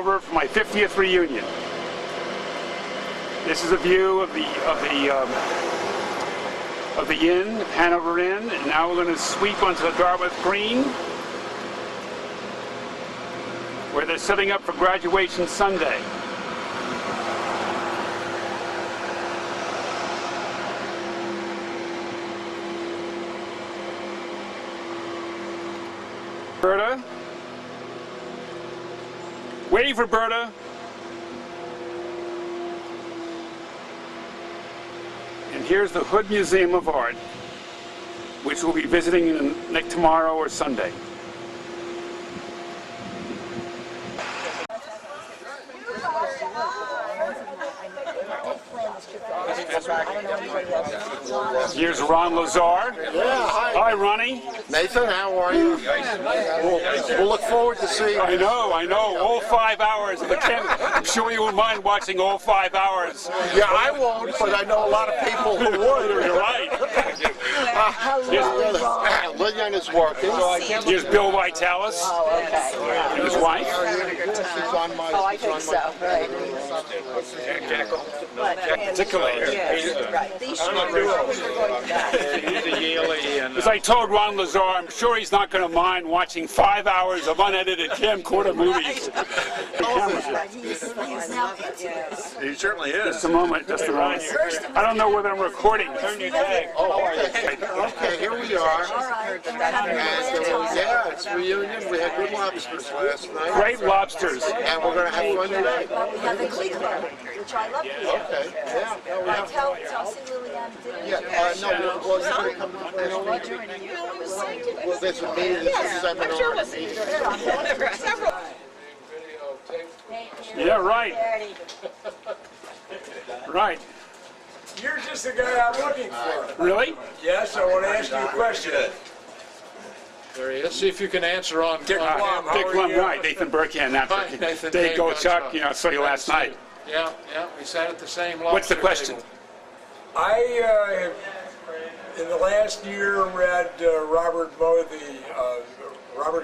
Hanover for my 50th reunion. This is a view of the inn, Hanover Inn, and now we're going to sweep onto the Dartmouth Green, where they're setting up for graduation Sunday. Berta. Wave for Berta. And here's the Hood Museum of Art, which we'll be visiting tomorrow or Sunday. Here's Ron Lazar. Yeah, hi Ronnie. Nathan, how are you? We'll look forward to seeing you. I know. All 5 hours of the camera. I'm sure you won't mind watching all 5 hours. Yeah, I won't, but I know a lot of people who would. You're right. Lillian is working. Here's Bill Vitalis. Oh, okay. And his wife. She's on my. Oh, I think so. Right. Particularly. Right. These two are As I told Ron Lazar, I'm sure he's not going to mind watching 5 hours of unedited camcorder movies. He certainly is. Just a moment, just a moment. I don't know whether I'm recording. Turn your tag. Oh, okay, here we are. And yeah, it's a reunion. We had good lobsters last night. Great lobsters. And we're going to have fun today. We have the Glee Club, which I love. Okay, yeah. Tell Lillian dinner. Yeah, no, well, you're going to come up there. Well, there's a meeting, this is a seminar meeting. Yeah, right. Right. You're just the guy I'm looking for. Really? Yes, I want to ask you a question. There he is. See if you can answer on Dick Blum, Dick Blum, right. Nathan Burkhan, not Hi, Burkhan. Nathan. Dave Dave Goldchuck, Goldchuck. I saw you last night. Yeah, we sat at the same lobster What's the question? table. I, in the last year, read Robert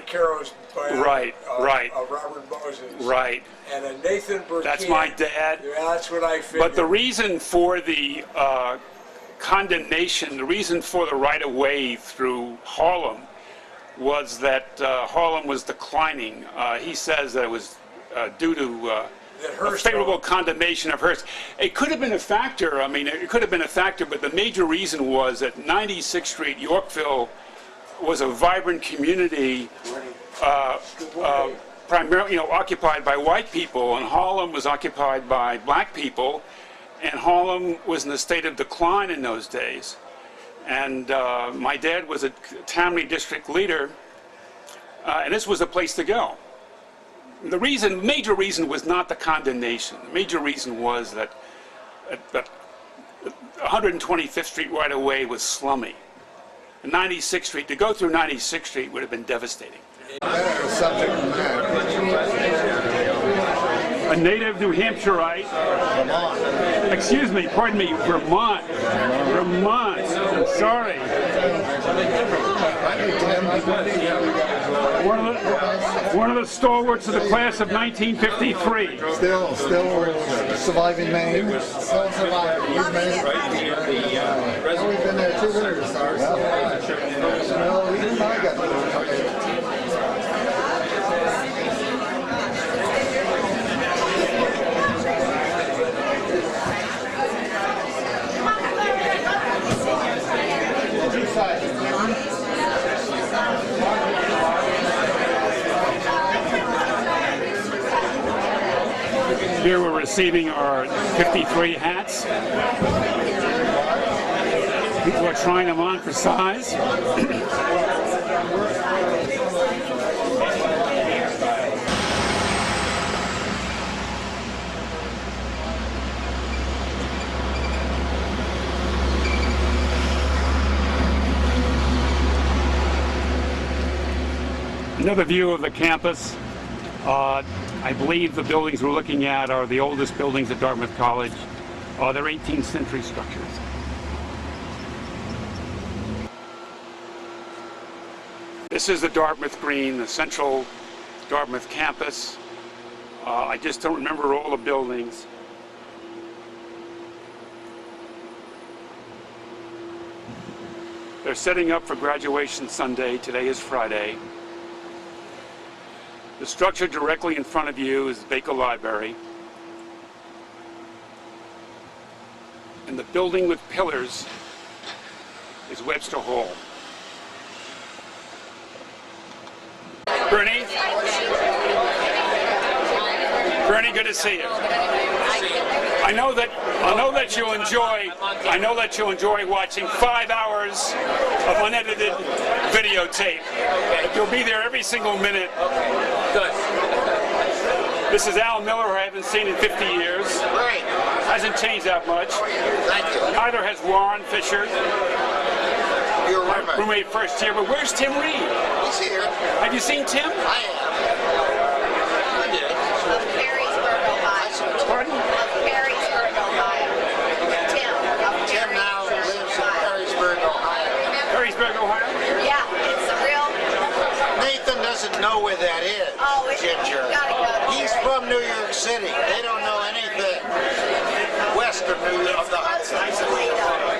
Caro's biography of Robert Moses. Right. And a Nathan Burkhan. That's my dad. Yeah, that's what I figured. But the reason for the condemnation, the reason for the right-of-way through Harlem was that Harlem was declining. He says that it was due to a favorable condemnation of Hearst. It could have been a factor. I mean, it could have been a factor, but the major reason was that 96th Street, Yorkville, was a vibrant community, primarily, occupied by white people, and Harlem was occupied by black people, and Harlem was in a state of decline in those days. And my dad was a Tammany district leader, and this was the place to go. The major reason was not the condemnation. The major reason was that 125th Street right away was slummy. 96th Street, to go through 96th Street would have been devastating. A native New Hampshireite. Excuse me, pardon me, Vermont. Vermont. I'm sorry. One of the stalwarts of the class of 1953. Still surviving Maine. Still surviving. We've been there 2 years. Well, even I got Here we're receiving our 53 hats. People are trying them on for size. Another view of the campus. I believe the buildings we're looking at are the oldest buildings at Dartmouth College. They're 18th century structures. This is the Dartmouth Green, the central Dartmouth campus. I just don't remember all the buildings. They're setting up for graduation Sunday. Today is Friday. The structure directly in front of you is Baker Library. And the building with pillars is Webster Hall. Bernie? Bernie, good to see you. I know that you'll enjoy watching 5 hours of unedited videotape. You'll be there every single minute. Good. This is Al Miller, who I haven't seen in 50 years. Great. Hasn't changed that much. Thank you. Neither has Warren Fisher, You're my right. roommate first year. But where's Tim Reed? He's here. Have you seen Tim? I am. I did. Of Perrysburg, Ohio. Pardon? Of Perrysburg, Ohio. Tim, of Tim now lives in Perrysburg, Ohio. Perrysburg, Ohio? Yeah, it's a real. Nathan doesn't know where that is. Oh, it's Ginger. gotta go there. He's from New York City. They don't know anything west of New York. Of the Close to Toledo.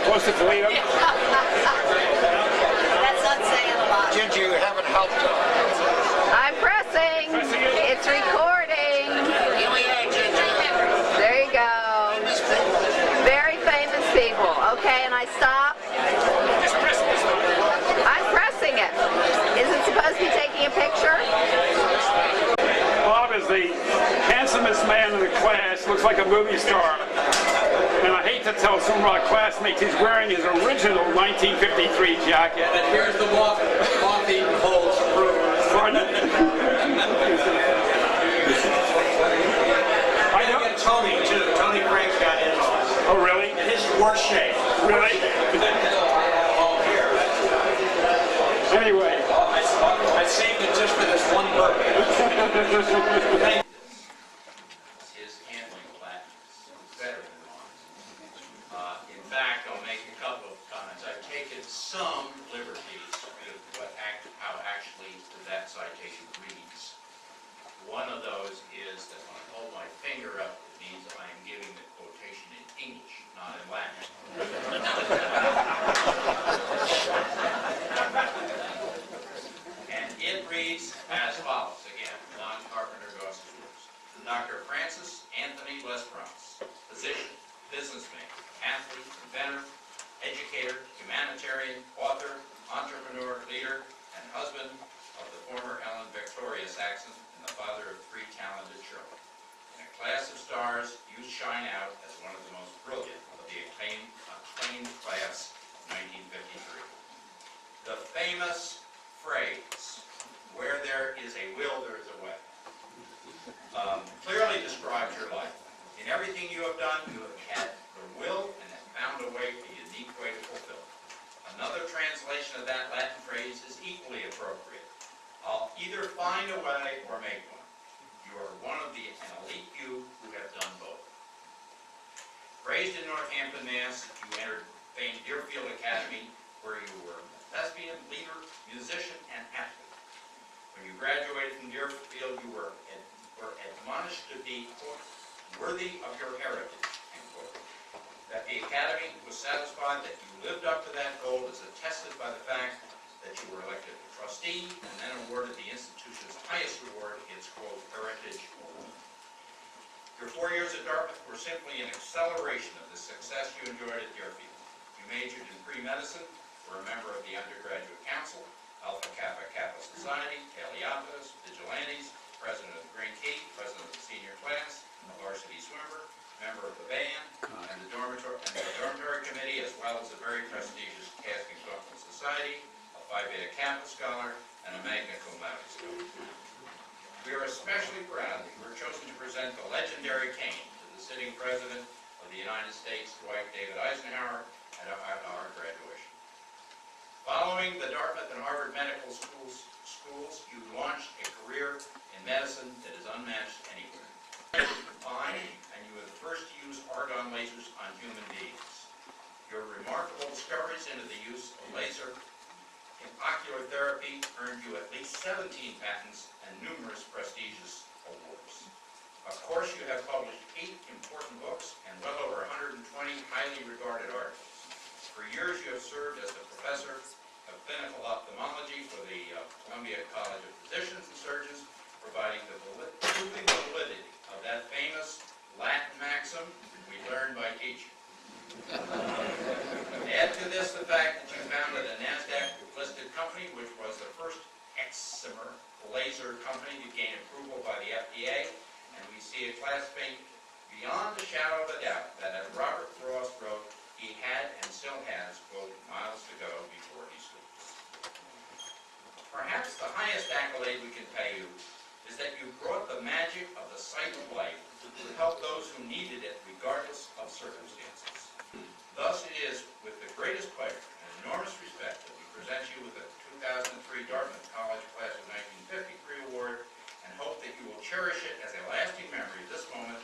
Close to Toledo? That's not saying a lot. Ginger, you haven't helped him. I'm pressing. It's recording. Here we are, Ginger. There you go. Very famous people. Okay, and I stop. Just press this one. I'm pressing it. Is it supposed to be taking a picture? Bob is the handsomest man in the class, looks like a movie star. And I hate to tell some of our classmates he's wearing his original 1953 jacket. And here's the coffee holes proof. Pardon? I know. And Tony, too. Tony Frank's got his. Oh, really? In his worst shape. Really? Anyway. I saved it just for this one purpose. His handling of Latin is better than mine. In fact, I'll make a couple of comments. I've taken some liberties with how actually that citation reads. One of those is that when I hold my finger up, it means I am giving the quotation in English, not in Latin. And it reads as follows, again, non-Carpenter Gossip rules. Dr. Francis Anthony Lesperance, physician, businessman, athlete, inventor, educator, humanitarian, author, entrepreneur, leader, and husband of the former Ellen Victoria Saxon and the father of 3 talented children. In a class of stars, you shine out as one of the most brilliant of the acclaimed class of 1953. The famous phrase, where there is a will, there is a way, clearly describes your life. In everything you have done, you have had the will and have found a way, a unique way to fulfill it. Another translation of that Latin phrase is equally appropriate. I'll either find a way or make one. You are one of an elite few who have done both. Raised in Northampton, Mass., you entered famed Deerfield Academy, where you were thespian, leader, musician, and athlete. When you graduated from Deerfield, you were admonished to be, quote, worthy of your heritage, end quote. That the Academy was satisfied that you lived up to that goal is attested by the fact that you were elected a trustee and then awarded the institution's highest reward, its, quote, Heritage Award. Your 4 years at Dartmouth were simply an acceleration of the success you enjoyed at Deerfield. You majored in pre-medicine, were a member of the Undergraduate Council, Alpha Kappa Kappa Society, Teleoptimus, Vigilantes, president of the Green Key, president of the senior class, a varsity swimmer, member of the band, and the dormitory committee, as well as a very prestigious Casting Conference Society, a Phi Beta Kappa scholar, and a magna cum laude scholar. We are especially proud that you were chosen to present the legendary cane to the sitting president of the United States, Dwight David Eisenhower, at our graduation. Following the Dartmouth and Harvard medical schools, you launched a career in medicine that is unmatched anywhere. Fine, and you were the first to use argon lasers on human beings. Your remarkable discoveries into the use of laser in ocular therapy earned you at least 17 patents and numerous prestigious awards. Of course, you have published 8 important books and well over 120 highly regarded articles. For years, you have served as the professor of clinical ophthalmology for the Columbia College of Physicians and Surgeons, proving the validity of that famous Latin maxim, we learn by teaching. Add to this the fact that you founded a NASDAQ-listed company, which was the first excimer laser company to gain approval by the FDA, and we see a classmate beyond a shadow of a doubt that, as Robert Frost wrote, he had and still has, quote, miles to go before he sleeps. Perhaps the highest accolade we can pay you is that you brought the magic of the sight of life to help those who needed it regardless of circumstances. Thus it is with the greatest pleasure and enormous respect that we present you with the 2003 Dartmouth College Class of 1953 Award and hope that you will cherish it as a lasting memory of this moment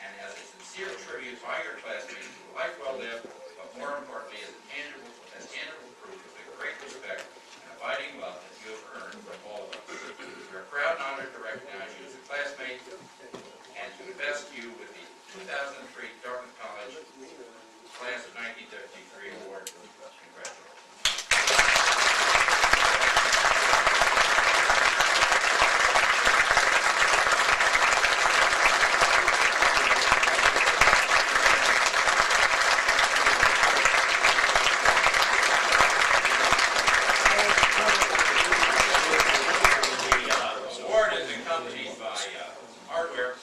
and as a sincere tribute by your classmates to a life well lived, but more importantly as tangible proof of the great respect and abiding love that you have earned from all of us. We are proud and honored to recognize you as a classmate and to invest you with the 2003 Dartmouth College Class of 1953 Award. Congratulations. The award is accompanied by hardware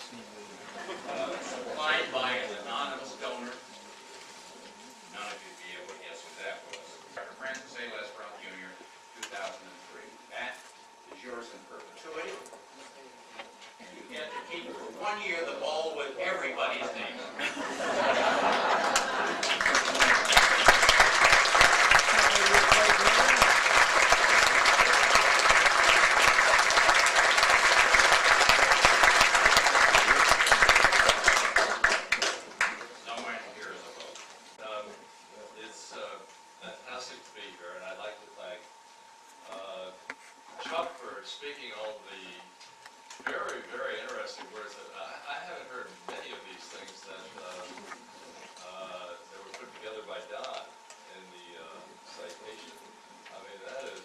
supplied by an anonymous donor. None of you'd be able to guess who that was. Dr. Francis A. Lesbrown Jr., 2003. That is yours in perpetuity. And you get to keep for 1 year the ball with everybody's name. It's fantastic to be here, and I'd like to thank Chuck for speaking all the very, very interesting words. That I haven't heard many of these things that that were put together by Don in the citation. I mean, that's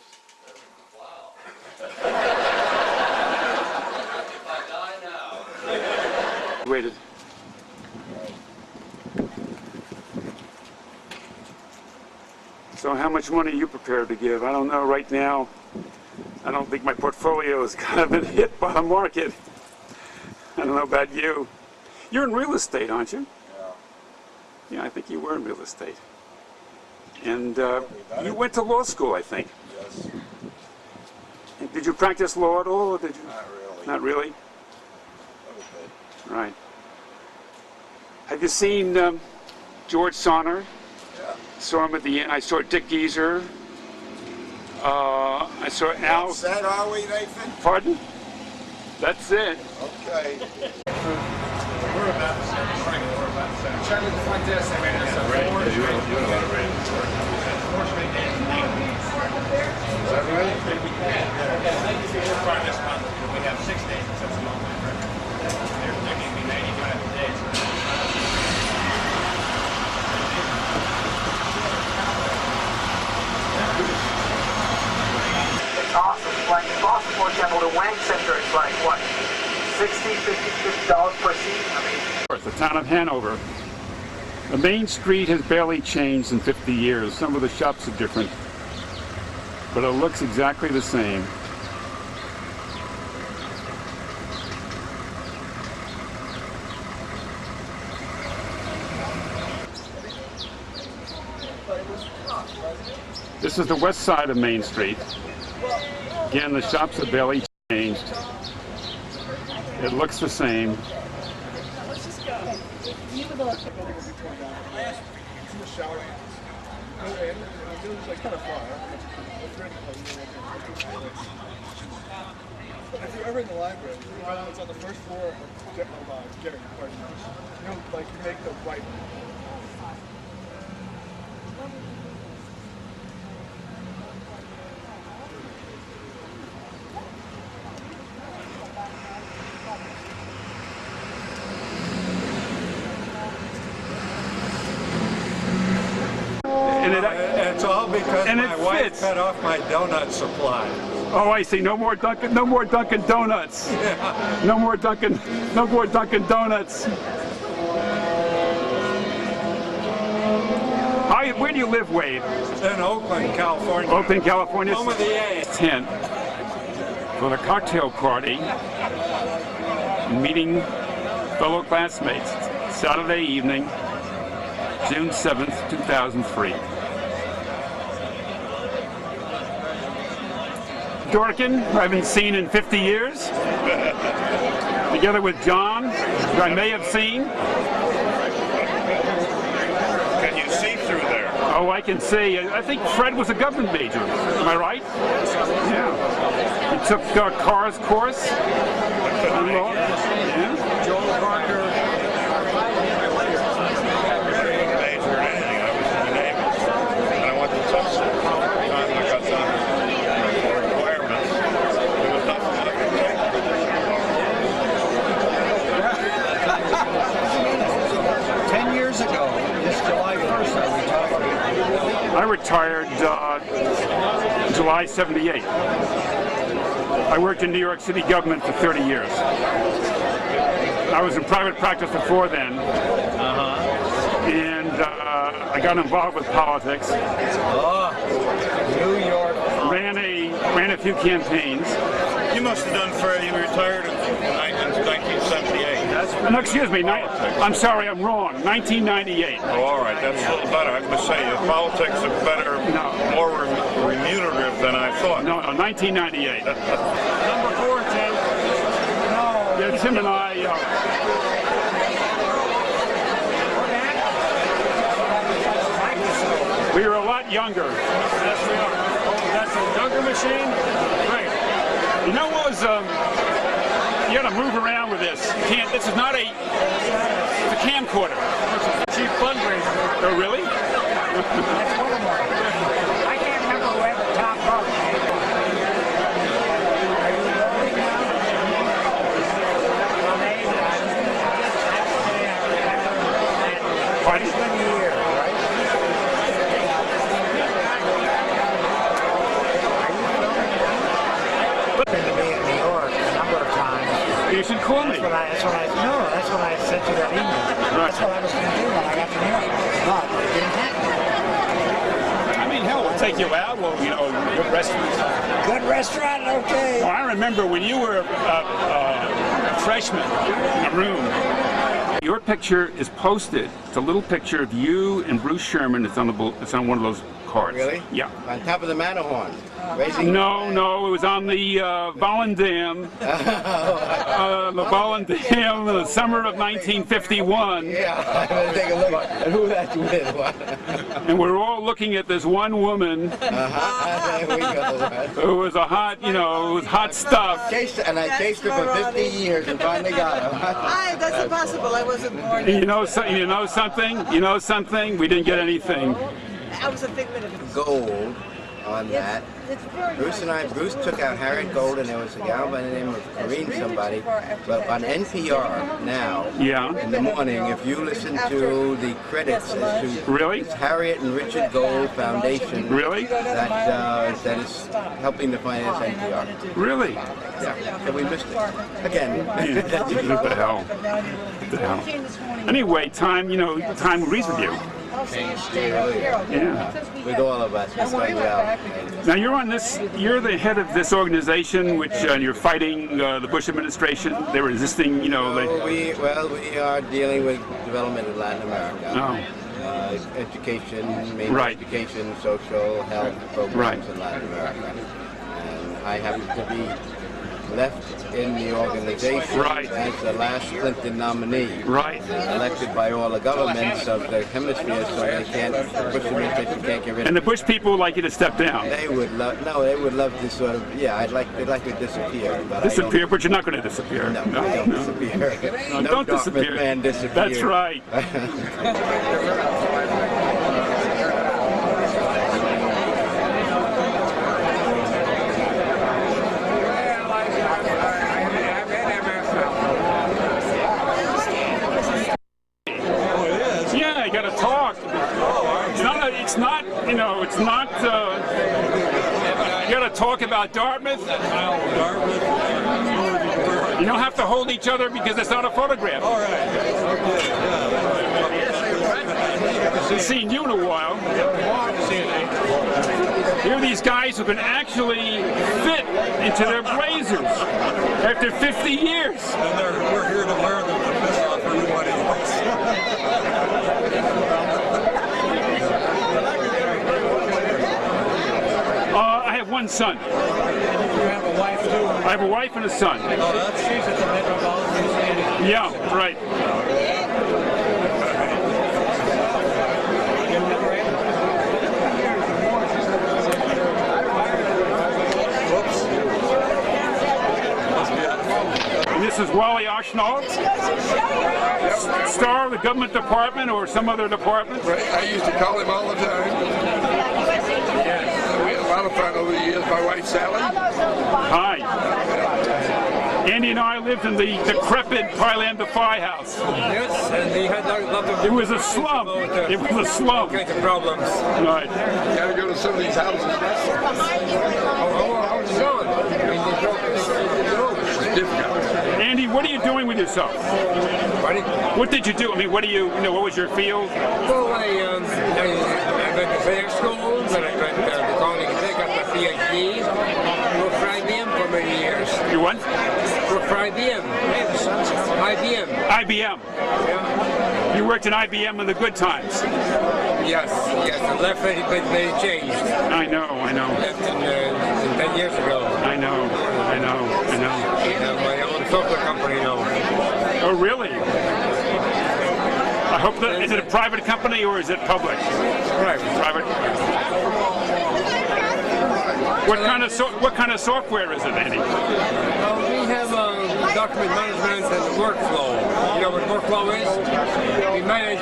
wow. If I die now. Waited. So how much money are you prepared to give? I don't know right now. I don't think my portfolio has kind of been hit by the market. I don't know about you. You're in real estate, aren't you? Yeah, I think you were in real estate. And you went to law school, I think. Yes. Did you practice law at all, or did you? Not really. Not really? A little bit. Right. Have you seen George Sonner? Yeah. Saw him at the end. I saw Dick Geezer. I saw Al. Is that are we, Nathan? Pardon? That's it. Okay. We're about the same. We're about the same. Check with the front desk. I mean, it's a Is that right? this month. We have 6 days. That's a long time. They're giving me 95 days. It's awesome. Like, it's awesome, for example, the Wang Center is like, what, $60, $50 per seat? I mean, The town of Hanover. The main street has barely changed in 50 years. Some of the shops are different, but it looks exactly the same. This is the west side of Main Street. Again, the shops are barely changed. It looks the same. If you're ever in the library, it's on the first floor of Gary, pardon me. You know, like you make the right. It's all because my wife fits. cut off my donut supply. Oh, I see. No more Dunkin' Donuts. Yeah. No more Dunkin' Donuts. Where do you live, Wade? In Oakland, California. Oakland, California. Home of the A's. Tent for the cocktail party, meeting fellow classmates. Saturday evening, June 7th, 2003. Dorkin, who I haven't seen in 50 years, together with John, who I may have seen. Can you see through there? Oh, I can see. I think Fred was a government major. Am I right? Yeah. He took Carr's course. Yeah. Joel Parker. Major or anything. I was in the Navy. And I went to Tulsa. By the time I got done requirements, there was nothing I could take. 10 years ago, this July 1st, I retired July 78. I worked in New York City government for 30 years. I was in private practice before then. And I got involved with politics. New York. Ran a few campaigns. You must have done you retired in 1978. No, excuse me. I'm sorry, I'm wrong. 1998. Oh, all right. That's a little better. I must say, politics are better, more remunerative than I thought. No, 1998. Number 4, Tim. No. Yeah, Tim and I. We were a lot younger. Yes, we are. Oh, that's a younger machine? Right. You know what was, you gotta move around with this. This is not it's a camcorder. It's a cheap fundraiser. Oh, really? That's one of them. I can't remember where the top goes. Pardon? You should call me. That's what I sent you that email. Right. That's what I was going to do when I got to New York. But it didn't happen. I mean, hell, we'll take you out. Well, good restaurant. Good restaurant, okay. Well, I remember when you were a freshman in a room. Your picture is posted. It's a little picture of you and Bruce Sherman. It's on one of those cards. Really? Yeah. On top of the Matterhorn. No, it was on the Volendam. The Volendam in the summer of 1951. Yeah, I'm going to take a look at who that's with. And we're all looking at this one woman There we go. who was a hot, it was hot stuff. I chased her for 50 years and finally got her. That's impossible. I wasn't born. You know something? We didn't get anything. I was a figment of Gold on that. Bruce took out Harriet Gold, and there was a gal by the name of Corrine somebody. But on NPR now, in the morning, if you listen to the credits as to it's Harriet and Richard Gold Foundation, that is helping to finance NPR. Really? Yeah. So we missed it again. What the hell? What the hell? Anyway, time agrees with you. Yeah. With all of us, it's going well. Now you're the head of this organization, which you're fighting the Bush administration. They're resisting, we are dealing with development in Latin America. Education, mainly education, social, health programs in Latin America. And I happen to be left in the organization as the last Clinton nominee. Elected by all the governments of the hemisphere, so they can't, the Bush administration can't get rid of it. And the Bush people would like you to step down. They would love, they would love to sort of, they'd like to disappear. But disappear, but you're not going to disappear. No, I don't disappear. No, No don't Dartmouth disappear. man disappears. That's right. It's not not, you know, it's not, you gotta talk about Dartmouth. You don't have to hold each other because it's not a photograph. All right. I've seen you in a while. Here are these guys who can actually fit into their blazers after 50 years. And we're here to wear them to piss off everybody else. I have one son. You have a wife too? I have a wife and a son. Oh, that's she's at the Metropolitan Museum. Yeah, right. And this is Wally Oshnault, star of the government department or some other department. Right. I used to call him all the time. We had a lot of fun over the years. My wife Sally. Hi. Andy and I lived in the decrepit Pyland Defy house. Yes, and he had a lot of... It was a slum. It was a slum. Kinds of problems. Right. You gotta go to some of these houses. How's it going? It's difficult. Andy, what are you doing with yourself? What did you do? I mean, what do you know, what was your field? Well, I went to fair school, but I went to college. I got my PhD. Worked for IBM for many years. You what? Worked for IBM. IBM. IBM. Yeah. You worked in IBM in the good times. Yes, yes. I left it, but they changed. I know. Left in 10 years ago. I know. I have my own software company now. Oh, really? I hope that, is it a private company or is it public? Private. What kind of software is it, Andy? We have document management and workflow. You know what workflow is? We manage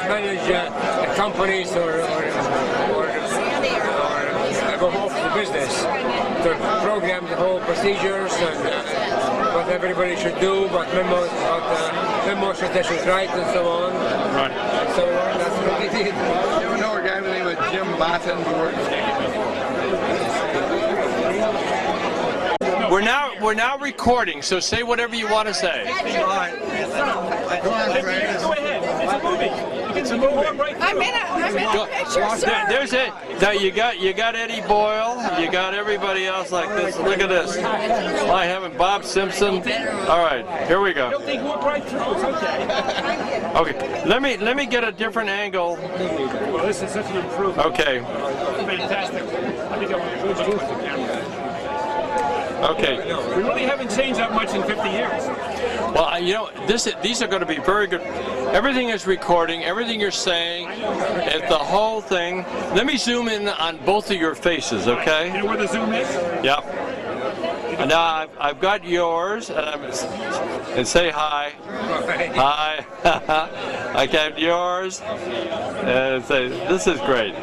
companies or the business to program the whole procedures and what everybody should do, what memos they should write, and so on. Right. And so on. That's what we did. You ever know a guy by the name of Jim Barton who works? We're now recording, so say whatever you want to say. Go ahead. It's a movie. It's a movie. I'm in a picture, sir. There's it. Now you got Eddie Boyle. You got everybody else like this. Look at this. I haven't Bob Simpson. All right, here we go. They walk right through. It's okay. Okay, let me get a different angle. Well, this is such an improvement. Okay. Fantastic. I think I'm going to the camera. Okay. We really haven't changed that much in 50 years. Well, you know, these are going to be very good. Everything is recording. Everything you're saying, the whole thing. Let me zoom in on both of your faces, okay? You know where the zoom is? Yep. And now I've got yours, and say hi. Hi. I got yours, and say this is great.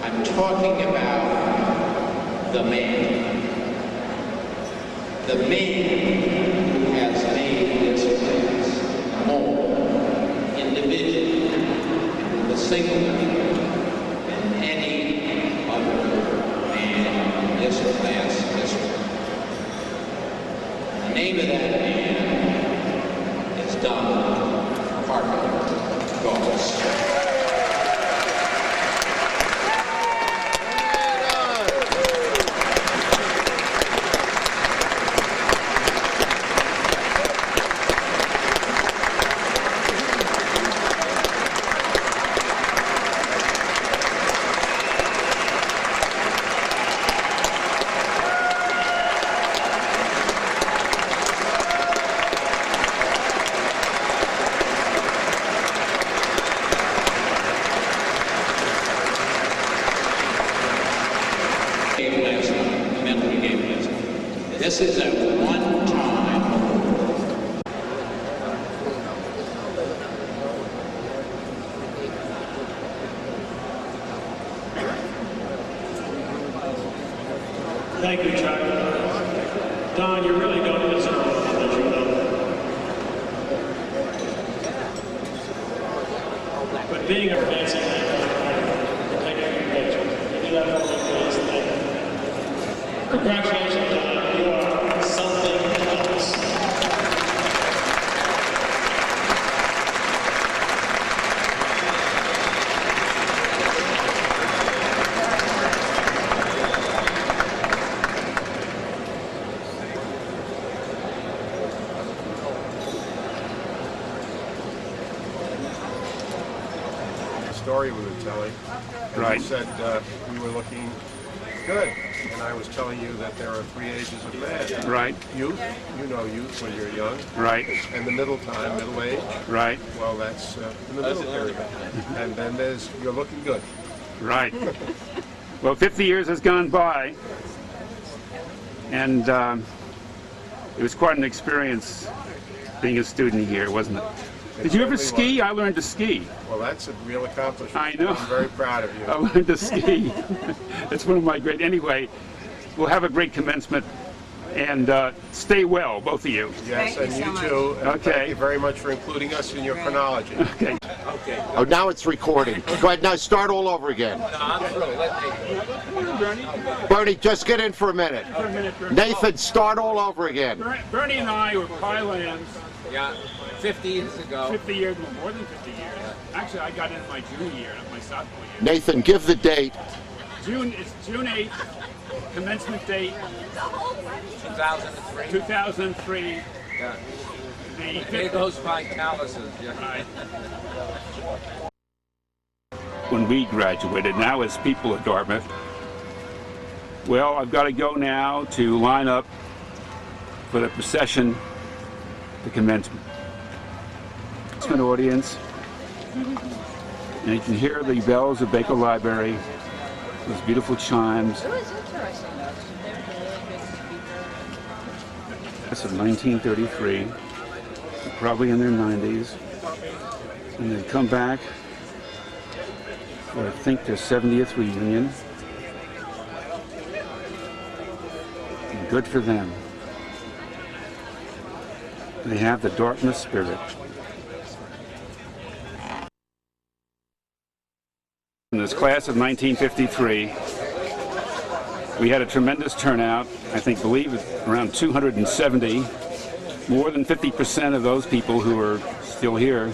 I'm talking about the man. The man who has made this place more individual and the single than any other man in this class history. The name of that man is Donald Parker Goss. Thank you, Chuck. Don, you really don't deserve all that you know. But being a fancy congratulations, Don. You are something else. Story we were telling. And Right. You said we were looking good. And I was telling you that there are 3 ages of man. Right. Youth, you know youth when you're young. Right. And the middle time, middle age. Right. Well, that's in the middle period. And then there's, you're looking good. Right. Well, 50 years has gone by, and it was quite an experience being a student here, wasn't it? Did you ever ski? I learned to ski. Well, that's a real accomplishment. I know. I'm very proud of you. I learned to ski. It's one of my great... Anyway, we'll have a great commencement, and stay well, both of you. Yes, and you too. And Okay. Thank you very much for including us in your chronology. Okay. Okay. Oh, now it's recording. Go ahead, now start all over again. Bernie, just get in for a minute. Nathan, start all over again. Bernie and I were Pilands. Yeah, 50 years ago. 50 years, more than 50 years. Actually, I got in my junior year, not my sophomore year. Nathan, give the date. It's June 8th, commencement date. 2003. 2003. Yeah. There goes my calluses. Yeah. Right. When we graduated, now as people at Dartmouth, well, I've got to go now to line up for the procession, the commencement audience. And you can hear the bells of Baker Library, those beautiful chimes. Class of 1933, probably in their 90s. And they come back for, I think, their 70th reunion. And good for them. They have the Dartmouth spirit. In this class of 1953, we had a tremendous turnout. I believe around 270, more than 50% of those people who are still here.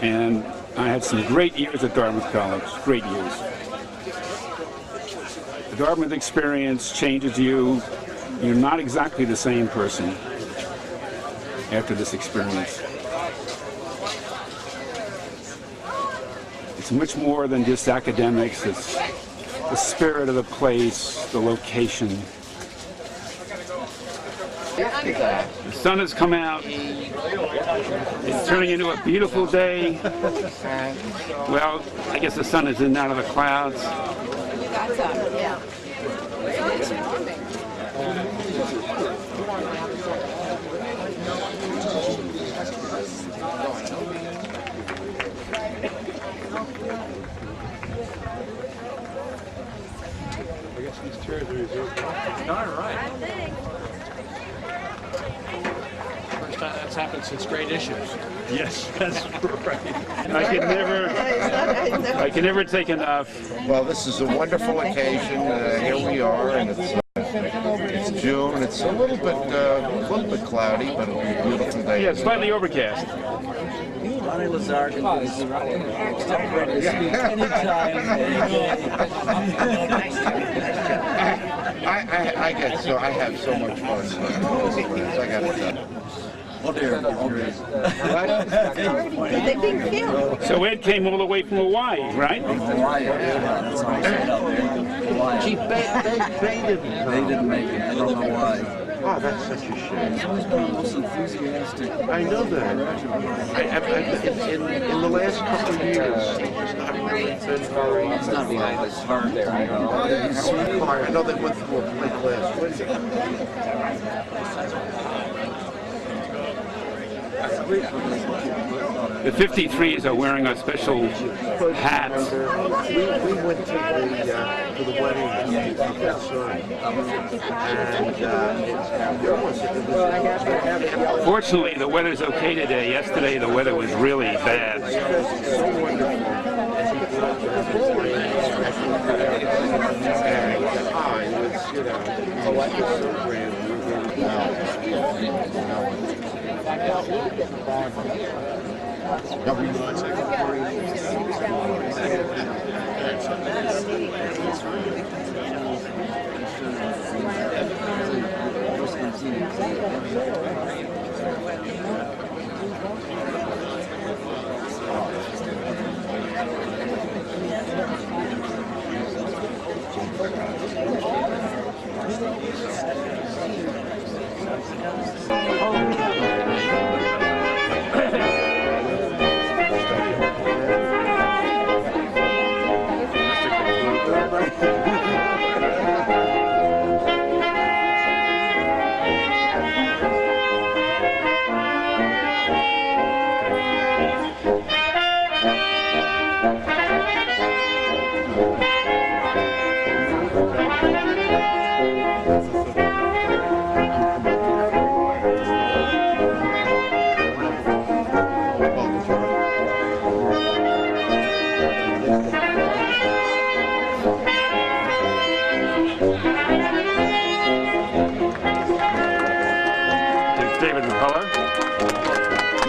And I had some great years at Dartmouth College, great years. The Dartmouth experience changes you. You're not exactly the same person after this experience. It's much more than just academics. It's the spirit of the place, the location. The sun has come out. It's turning into a beautiful day. Well, I guess the sun is in and out of the clouds. You got some, yeah. I guess these chairs are reserved. Darn right. First time that's happened since great issues. Yes, that's right. I can never take enough. Well, this is a wonderful occasion. Here we are, and it's June. It's a little bit cloudy, but it'll be a beautiful day. Yeah, slightly overcast. Ronnie Lazar can do this ready to speak anytime, I have so much fun. I got to tell you. Oh dear. So Ed came all the way from Hawaii, right? Hawaii, yeah, that's all set out there. Hawaii. Gee, they didn't make it. I don't know why. Oh, that's such a shame. He's always been the most enthusiastic. I know that. In the last couple of years, it's not really been very... It's not behind his heart there. I know. I know they went through a break last winter. The 53s are wearing our special hats. We went to the wedding of his son, and Fortunately, the weather's okay today. Yesterday, the weather was really bad. so wonderful. And it was, you know, so grand.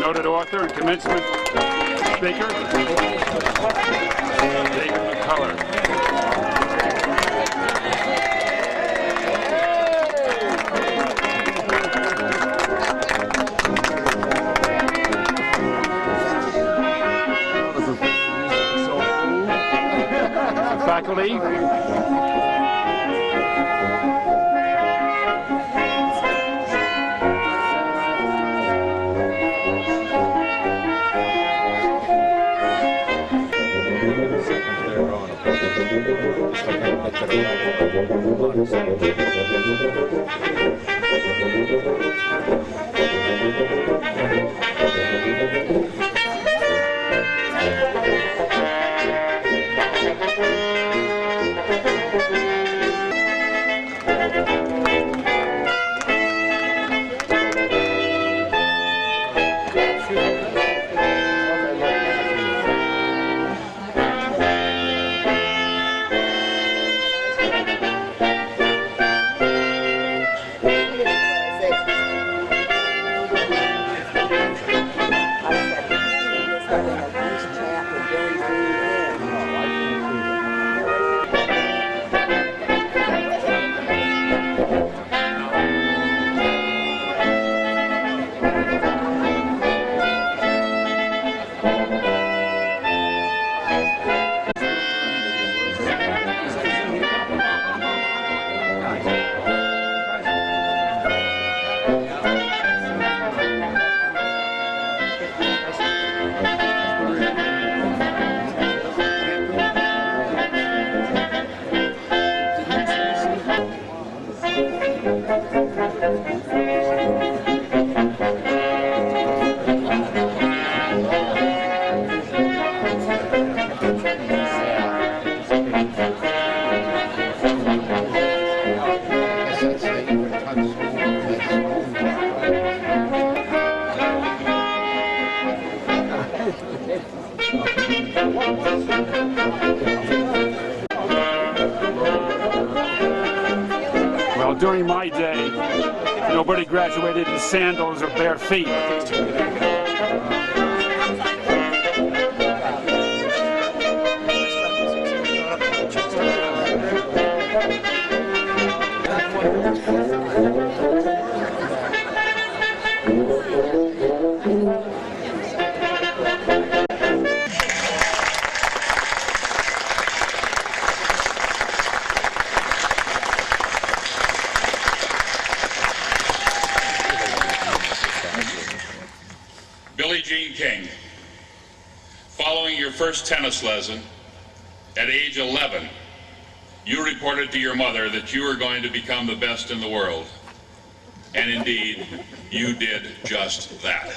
Noted author and commencement speaker, David McCullough. Faculty. Well, during my day, nobody graduated in sandals or bare feet. Billie Jean King, following your first tennis lesson at age 11, you reported to your mother that you were going to become the best in the world. And indeed, you did just that.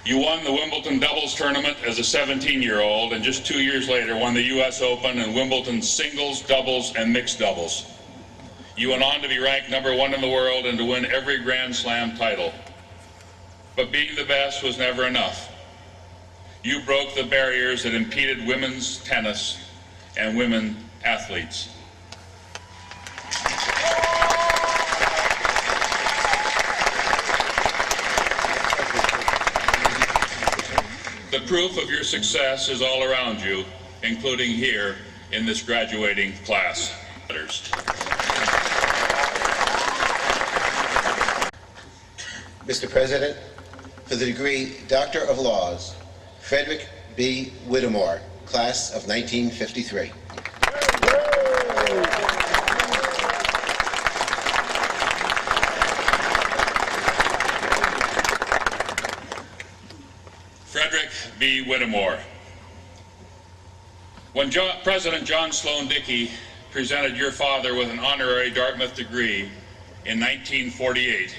You won the Wimbledon doubles tournament as a 17-year-old, and just 2 years later won the U.S. Open and Wimbledon singles, doubles, and mixed doubles. You went on to be ranked #1 in the world and to win every Grand Slam title. But being the best was never enough. You broke the barriers that impeded women's tennis and women athletes. The proof of your success is all around you, including here in this graduating class. Mr. President, for the degree Doctor of Laws, Frederick B. Whittemore, class of 1953. Frederick B. Whittemore. When President John Sloan Dickey presented your father with an honorary Dartmouth degree in 1948,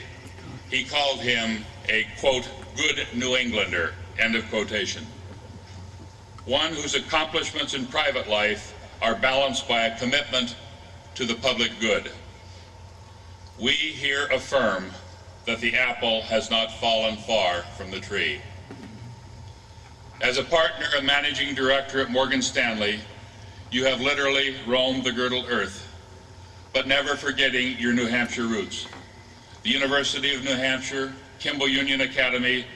he called him a, quote, good New Englander, end of quotation. One whose accomplishments in private life are balanced by a commitment to the public good. We here affirm that the apple has not fallen far from the tree. As a partner and managing director at Morgan Stanley, you have literally roamed the girdled earth, but never forgetting your New Hampshire roots. The University of New Hampshire, Kimball Union Academy,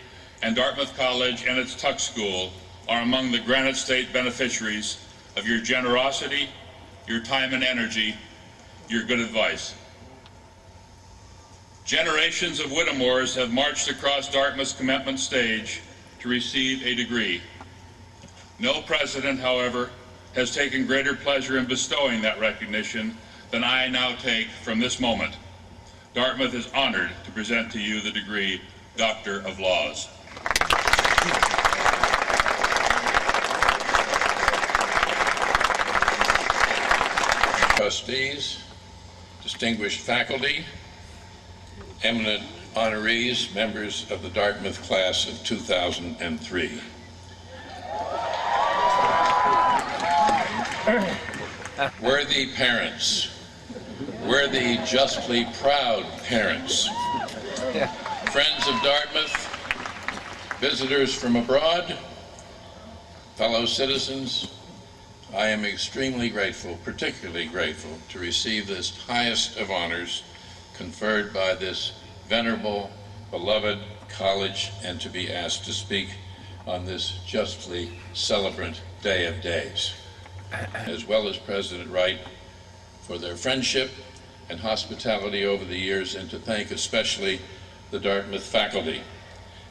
and Dartmouth College and its Tuck School are among the Granite State beneficiaries of your generosity, your time and energy, your good advice. Generations of Whittemores have marched across Dartmouth's commencement stage to receive a degree. No president, however, has taken greater pleasure in bestowing that recognition than I now take from this moment. Dartmouth is honored to present to you the degree Doctor of Laws. Trustees, distinguished faculty, eminent honorees, members of the Dartmouth class of 2003. Worthy parents, worthy, justly proud parents, friends of Dartmouth, visitors from abroad, fellow citizens, I am extremely grateful, particularly grateful, to receive this highest of honors conferred by this venerable, beloved college, and to be asked to speak on this justly celebrant day of days, as well as President Wright for their friendship and hospitality over the years, and to thank especially the Dartmouth faculty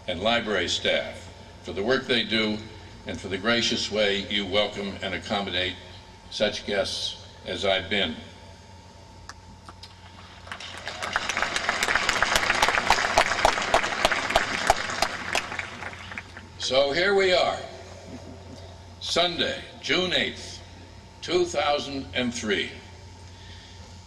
and library staff for the work they do and for the gracious way you welcome and accommodate such guests as I've been. So here we are, Sunday, June 8th, 2003.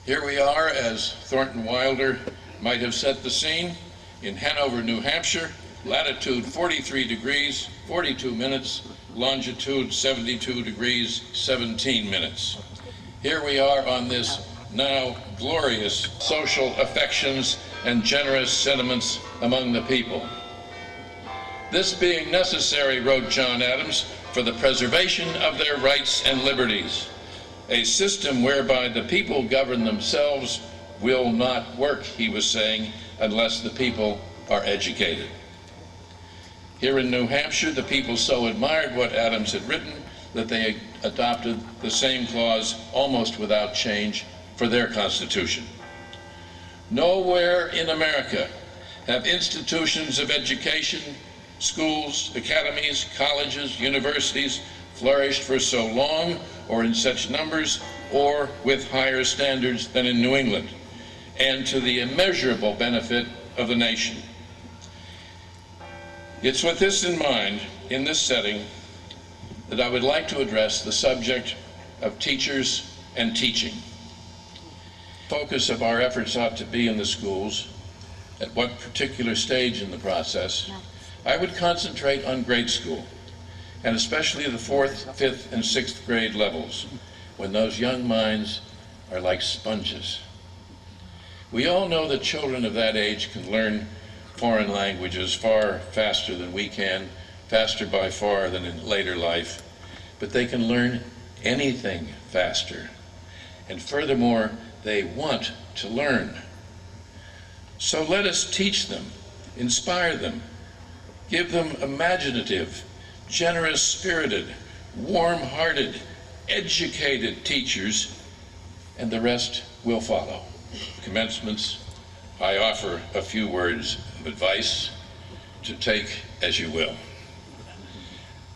Here we are, as Thornton Wilder might have set the scene, in Hanover, New Hampshire, latitude 43 degrees, 42 minutes, longitude 72 degrees, 17 minutes. Here we are on this now glorious social affections and generous sentiments among the people. This being necessary, wrote John Adams, for the preservation of their rights and liberties. A system whereby the people govern themselves will not work, he was saying, unless the people are educated. Here in New Hampshire, the people so admired what Adams had written that they adopted the same clause almost without change for their Constitution. Nowhere in America have institutions of education, schools, academies, colleges, universities flourished for so long, or in such numbers, or with higher standards than in New England, and to the immeasurable benefit of the nation. It's with this in mind, in this setting, that I would like to address the subject of teachers and teaching. The focus of our efforts ought to be in the schools, at what particular stage in the process, I would concentrate on grade school, and especially the 4th, 5th, and 6th grade levels, when those young minds are like sponges. We all know that children of that age can learn foreign languages far faster than we can, faster by far than in later life, but they can learn anything faster. And furthermore, they want to learn. So let us teach them, inspire them, give them imaginative, generous-spirited, warm-hearted, educated teachers, and the rest will follow. Commencements, I offer a few words of advice to take as you will.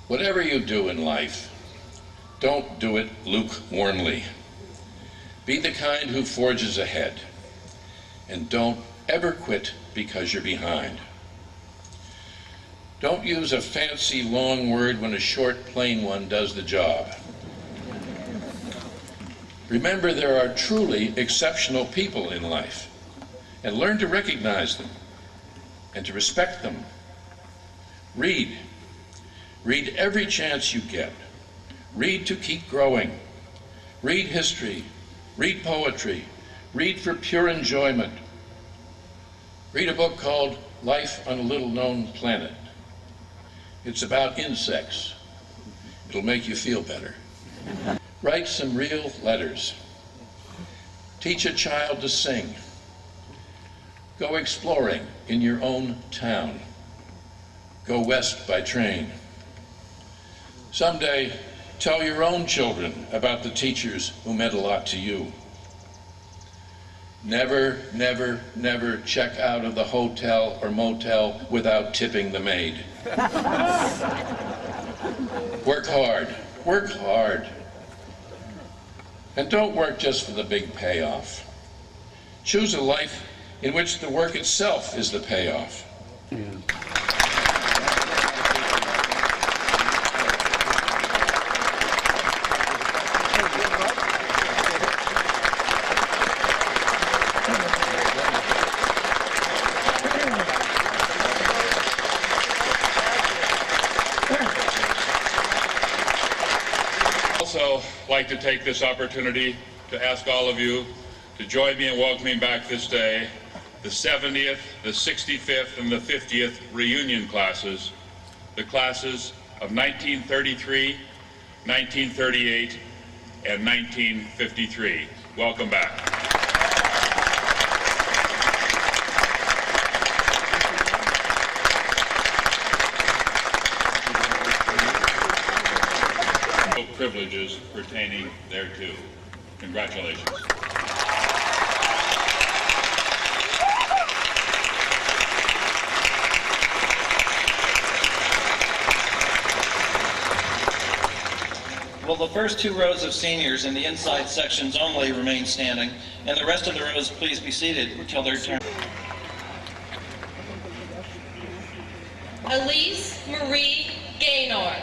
Whatever you do in life, don't do it lukewarmly. Be the kind who forges ahead, and don't ever quit because you're behind. Don't use a fancy long word when a short, plain one does the job. Remember, there are truly exceptional people in life, and learn to recognize them and to respect them. Read. Read every chance you get. Read to keep growing. Read history. Read poetry. Read for pure enjoyment. Read a book called Life on a Little-Known Planet. It's about insects. It'll make you feel better. Write some real letters. Teach a child to sing. Go exploring in your own town. Go west by train. Someday, tell your own children about the teachers who meant a lot to you. Never, never, never check out of the hotel or motel without tipping the maid. Work hard. Work hard. And don't work just for the big payoff. Choose a life in which the work itself is the payoff. Also like to take this opportunity to ask all of you to join me in welcoming back this day the 70th, the 65th, and the 50th reunion classes, the classes of 1933, 1938, and 1953. Welcome back. Privileges pertaining thereto. Congratulations. Will the first two rows of seniors in the inside sections only remain standing, and the rest of the rows please be seated until their turn. Elise Marie Gaynor.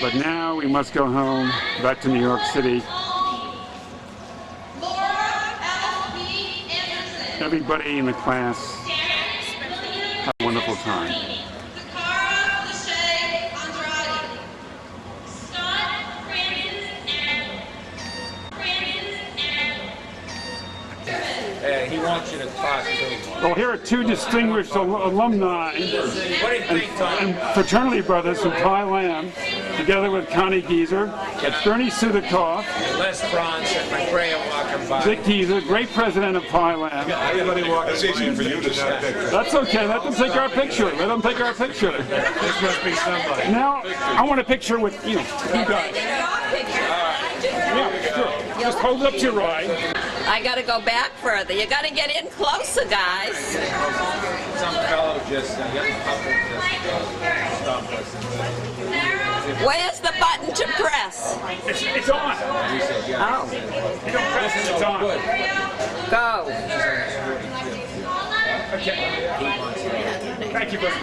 But now we must go home, back to New York City. Everybody in the class had a wonderful time. He wants you to talk to. Well, here are two distinguished alumni and fraternity brothers from Thailand, together with Connie Geezer, Bernie Sudikoff, Les Franz and McRae walking by. Dick Geezer, great president of Thailand. It's easy for you to say. That's okay. Let them take our picture. Let them take our picture. This must be somebody. Now, I want a picture with you guys. Yeah, sure. Just hold it up to your right. I got to go back further. You got to get in closer, guys. Some fellow just stopped us. Where's the button to press? It's on. Oh. You don't press it, it's on. Go. Okay. Thank you, brother.